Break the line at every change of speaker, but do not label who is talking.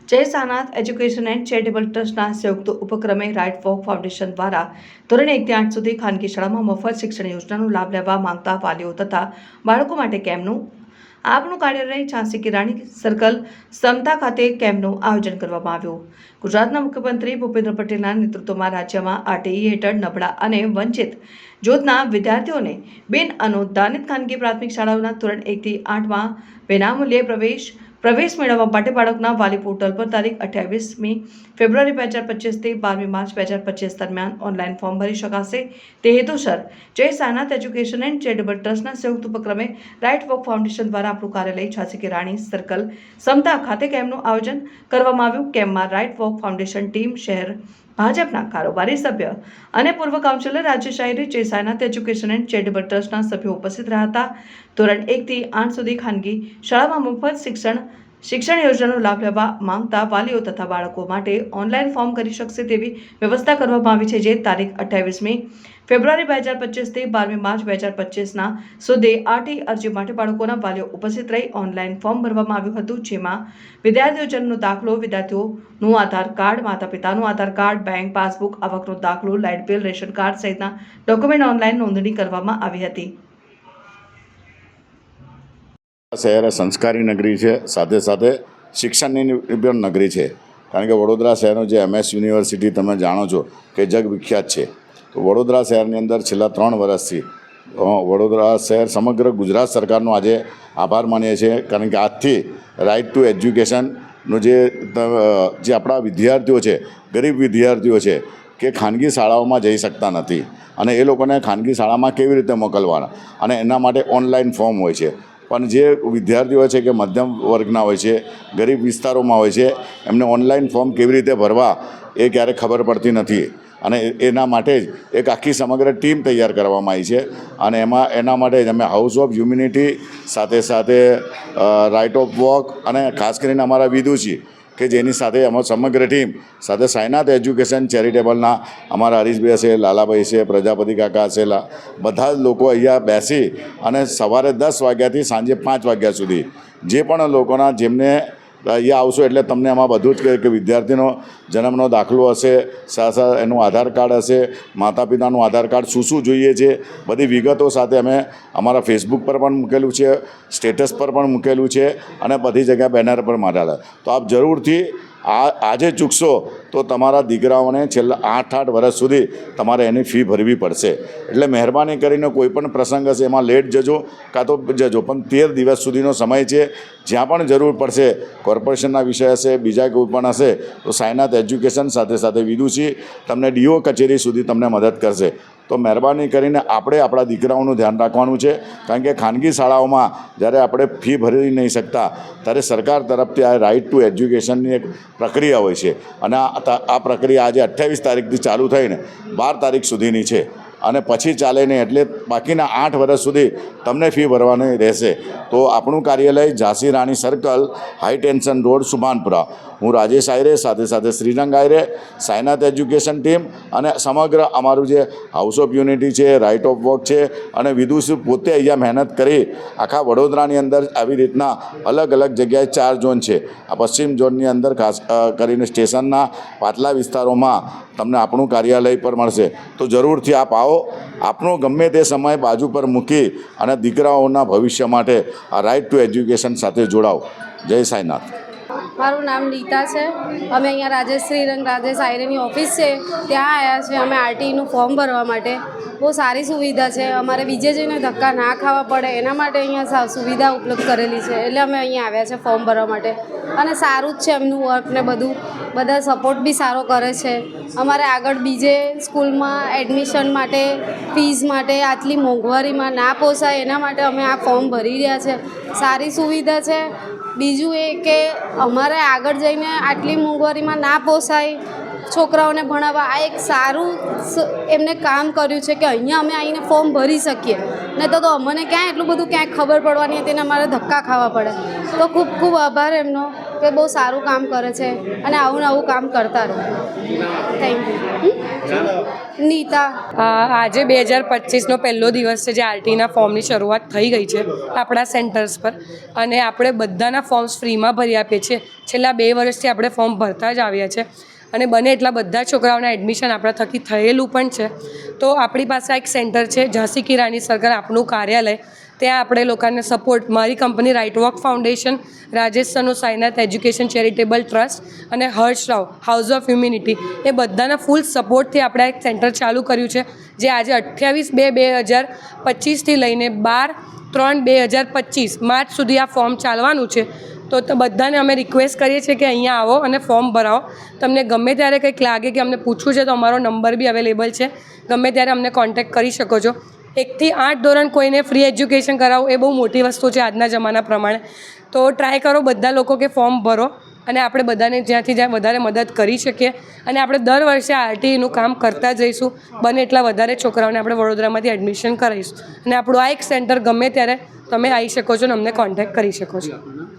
જય સાનાથ education and charitable ટ્રસ્ટના સંયુક્ત ઉપક્રમે રાઇટ વોક ફાઉન્ડેશન દ્વારા ધોરણ 1 થી 8 સુધી ખાનગી શાળામાં મફત શિક્ષણ યોજનાનો લાભ લેવા માંગતા વાલીઓ તથા બાળકો માટે કેમ્પનું આપનું કાર્યાલય ઝાંસી કી રાણી સર્કલ સમતા ખાતે કેમ્પનું આયોજન કરવામાં આવ્યું। ગુજરાતના મુખ્યમંત્રી ભૂપેન્દ્ર પટેલના નેતૃત્વમાં રાજ્યમાં આરટીઈ હેઠળ નબળા અને વંચિત જૂથના વિદ્યાર્થીઓને બિન અનુદાનિત ખાનગી પ્રાથમિક શાળાઓના ધોરણ 1 થી 8માં વિનામૂલ્યે પ્રવેશ મેળવવા માટે બાળકના વાલી પોર્ટલ પર તારીખ 28મી ફેબ્રુઆરી 2025 થી 12મી માર્ચ 2025 દરમિયાન ઓનલાઈન ફોર્મ ભરી શકાશે। તે હેતુસર જય સાનાથ એજ્યુકેશન એન્ડ ચેરિટેબલ ટ્રસ્ટના સંયુક્ત ઉપક્રમે રાઇટ વોક ફાઉન્ડેશન દ્વારા આપણું કાર્યાલય ઝાંસી કી રાણી સર્કલ સમતા ખાતે કેમ્પનું આયોજન કરવામાં આવ્યું। કેમ્પમાં રાઇટ વોક ફાઉન્ડેશન ટીમ, શહેર ભાજપના કારોબારી સભ્ય અને પૂર્વ કાઉન્સિલર રાજ્ય શાયરી, જય સાનાથ એજ્યુકેશન એન્ડ ચેરિટેબલ ટ્રસ્ટના સભ્યો ઉપસ્થિત રહ્યા હતા। ધોરણ 1 થી 8 સુધી ખાનગી શાળામાં મફત શિક્ષણ યોજનાનો લાભ લેવા માંગતા વાલીઓ તથા બાળકો માટે ઓનલાઈન ફોર્મ કરી શકશે તેવી વ્યવસ્થા કરવામાં આવી છે, જે તારીખ 28મી ફેબ્રુઆરી 2025 થી 12મી માર્ચ 2025 સુધી આરટીઈ અરજી માટે બાળકોના વાલીઓ ઉપસ્થિત રહી ઓનલાઈન ફોર્મ ભરવામાં આવ્યું હતું, જેમાં વિદ્યાર્થીઓ જન્મનો દાખલો, વિદ્યાર્થીઓનું આધાર કાર્ડ, માતા પિતાનું આધાર કાર્ડ, બેંક પાસબુક, આવકનો દાખલો, લાઇટ બિલ, રેશન કાર્ડ સહિતના ડોક્યુમેન્ટ ઓનલાઈન નોંધણી કરવામાં આવી હતી।
શહેર સંસ્કારી નગરી છે, સાથે સાથે શિક્ષણની પણ નગરી છે, કારણ કે વડોદરા શહેરનો જે MS યુનિવર્સિટી તમે જાણો છો કે જગ વિખ્યાત છે। તો વડોદરા શહેરની અંદર છેલ્લા 3 વર્ષથી વડોદરા શહેર સમગ્ર ગુજરાત સરકારનો આજે આભાર માનીએ છીએ, કારણ કે આજથી રાઇટ ટુ એજ્યુકેશનનું જે આપણા વિદ્યાર્થીઓ છે, ગરીબ વિદ્યાર્થીઓ છે કે ખાનગી શાળાઓમાં જઈ શકતા નથી અને એ લોકોને ખાનગી શાળામાં કેવી રીતે મોકલવાના, અને એના માટે ઓનલાઈન ફોર્મ હોય છે। પણ જે વિદ્યાર્થીઓ છે કે મધ્યમ વર્ગના હોય છે, ગરીબ વિસ્તારોમાં હોય છે, એમને ઓનલાઈન ફોર્મ કેવી રીતે ભરવા એ ક્યારેક ખબર પડતી નથી, અને એના માટે જ એક આખી સમગ્ર ટીમ તૈયાર કરવામાં આવી છે। અને એના માટે જ અમે હાઉસ ઓફ હ્યુમિનિટી સાથે સાથે રાઇટ ઓફ વોક અને ખાસ કરીને અમારા વિદુષી કે જેની સાથે અમારી સમગ્ર ટીમ સાથે સાયનાથ એજ્યુકેશન ચેરિટેબલના અમારા હરીશભાઈ છે, લાલાભાઈ છે, પ્રજાપતિ કાકા છે, બધા જ લોકો અહીંયા બેસી અને સવારે 10 વાગ્યાથી સાંજે 5 વાગ્યા સુધી જે પણ લોકોના જેમને અહીંયા આવશો એટલે તમને આમાં બધું જ કે વિદ્યાર્થીનો જન્મનો દાખલો હશે, સાથે એનું આધાર કાર્ડ હશે, માતા પિતાનું આધાર કાર્ડ, શું જોઈએ છે, બધી વિગતો સાથે અમે અમારા ફેસબુક પર પણ મૂકેલું છે, સ્ટેટસ પર પણ મૂકેલું છે અને બધી જગ્યાએ બેનર પર મારેલા। તો આપ જરૂરથી આજે ચૂકશો તો તમારા દીકરાઓને છેલ્લા 8 વર્ષ સુધી તમારે એની ફી ભરવી પડશે। એટલે મહેરબાની કરીને કોઈ પણ પ્રસંગ હશે એમાં લેટ જજો કાં તો જજો, પણ 13 દિવસ સુધીનો સમય છે। જ્યાં પણ જરૂર પડશે, કોર્પોરેશનના વિષય હશે, બીજા કોઈ પણ હશે, તો સાયનાથ એજ્યુકેશન સાથે સાથે વિદુષી તમને DO કચેરી સુધી તમને મદદ કરશે। તો મહેરબાની કરીને આપણે આપણા દીકરાઓનું ધ્યાન રાખવાનું છે, કારણ કે ખાનગી શાળાઓમાં જ્યારે આપણે ફી ભરી નહીં શકતા ત્યારે સરકાર તરફથી આ રાઇટ ટુ એજ્યુકેશનની એક પ્રક્રિયા હોય છે, અને આ પ્રક્રિયા આજે 28 તારીખથી ચાલુ થઈને 12 તારીખ સુધીની છે, અને પછી ચાલે નહીં, એટલે બાકીના 8 વર્ષ સુધી તમને ફી ભરવાની રહેશે। તો આપણું કાર્યાલય Jhansi Rani circle, high tension road, Subhanpura. હું રાજેશ આયરે, સાથે સાથે શ્રીરંગ આયરે, સાયનાથ એજ્યુકેશન ટીમ અને સમગ્ર અમારું જે હાઉસ ઓફ યુનિટી છે, રાઇટ ઓફ વોક છે અને વિદુષી પોતે અહીંયા મહેનત કરી આખા વડોદરાની અંદર આવી રીતના અલગ અલગ જગ્યાએ 4 ઝોન છે। આ પશ્ચિમ ઝોનની અંદર ખાસ કરીને સ્ટેશનના પાછલા વિસ્તારોમાં તમને આપણું કાર્યાલય પર મળશે। તો જરૂરથી આપ આવો, આપનો ગમે તે સમય બાજુ પર મૂકી અને દીકરાઓના ભવિષ્ય માટે આ રાઇટ ટુ એજ્યુકેશન સાથે જોડાઓ। જય સાંઈનાથ।
મારું નામ નીતા છે। અમે અહીંયા રાજેશ આયરેની ઓફિસ છે ત્યાં આવ્યા છે અમે આરટીઈનું ફોર્મ ભરવા માટે। બહુ સારી સુવિધા છે, અમારે બીજે જઈને ધક્કા ના ખાવા પડે એના માટે અહીંયા સુવિધા ઉપલબ્ધ કરેલી છે, એટલે અમે અહીંયા આવ્યા છે ફોર્મ ભરવા માટે। અને સારું જ છે એમનું વર્ક ને બધું, બધા સપોર્ટ બી સારો કરે છે। અમારે આગળ બીજે સ્કૂલમાં એડમિશન માટે, ફીસ માટે આટલી મોંઘવારીમાં ના પોસાય એના માટે અમે આ ફોર્મ ભરી રહ્યા છે। સારી સુવિધા છે। બીજું એ કે અમારે આગળ જઈને આટલી મોંઘવારીમાં ના પોસાય છોકરાઓને ભણાવવા, આ એક સારું એમને કામ કર્યું છે કે અહીંયા અમે આવીને ફોર્મ ભરી શકીએ, નહીં તો અમને ક્યાંય એટલું બધું ક્યાંય ખબર પડવાની હતી ને અમારે ધક્કા ખાવા પડે। તો ખૂબ ખૂબ આભાર એમનો। કે બહુ સારું કામ કરે છે અને આવું ને આવું કામ કરતા રહો. Thank you. નીતા.
આજે 2025નો પહેલો દિવસ છે જે આરટીના ફોર્મની શરૂઆત થઈ ગઈ છે આપણા સેન્ટર્સ પર, અને આપણે બધાના ફોર્મ્સ ફ્રીમાં ભરી આપીએ છીએ. છેલ્લા 2 વર્ષથી આપણે ફોર્મ ભરતા જ આવ્યા છે અને બને એટલા બધા છોકરાઓના એડમિશન આપણા થકી થયેલું પણ છે. તો આપણી પાસે એક સેન્ટર છે ઝાંસી કી રાની સર્કલ, આપણું કાર્યાલય. ત્યાં આપણે લોકોને સપોર્ટ, મારી કંપની રાઇટવોક ફાઉન્ડેશન, રાજેશ સરનું સાઈનાથ એજ્યુકેશન ચેરિટેબલ ટ્રસ્ટ અને હર્ષરાવ હાઉસ ઓફ હ્યુમિનિટી, એ બધાના ફૂલ સપોર્ટથી આપણે એક સેન્ટર ચાલુ કર્યું છે, જે આજે 28/2/2025થી લઈને 12/3/2025 માર્ચ સુધી આ ફોર્મ ચાલવાનું છે. તો બધાને અમે રિક્વેસ્ટ કરીએ છીએ કે અહીંયા આવો અને ફોર્મ ભરાવો. તમને ગમે ત્યારે કંઈક લાગે કે અમને પૂછવું છે તો અમારો નંબર બી અવેલેબલ છે, ગમે ત્યારે અમને કોન્ટેક્ટ કરી શકો છો. 1 થી 8 ધોરણ કોઈને ફ્રી એજ્યુકેશન કરાવવું એ બહુ મોટી વસ્તુ છે આજના જમાના પ્રમાણે. તો ટ્રાય કરો બધા લોકો કે ફોર્મ ભરો, અને આપણે બધાને જ્યાંથી જ્યાં વધારે મદદ કરી શકીએ. અને આપણે દર વર્ષે આરટીઈનું કામ કરતા જઈશું. બને એટલા વધારે છોકરાઓને આપણે વડોદરામાંથી એડમિશન કરાવીશું. અને આપણું આ એક સેન્ટર ગમે ત્યારે તમે આવી શકો છો અને અમને કોન્ટેક્ટ કરી શકો છો.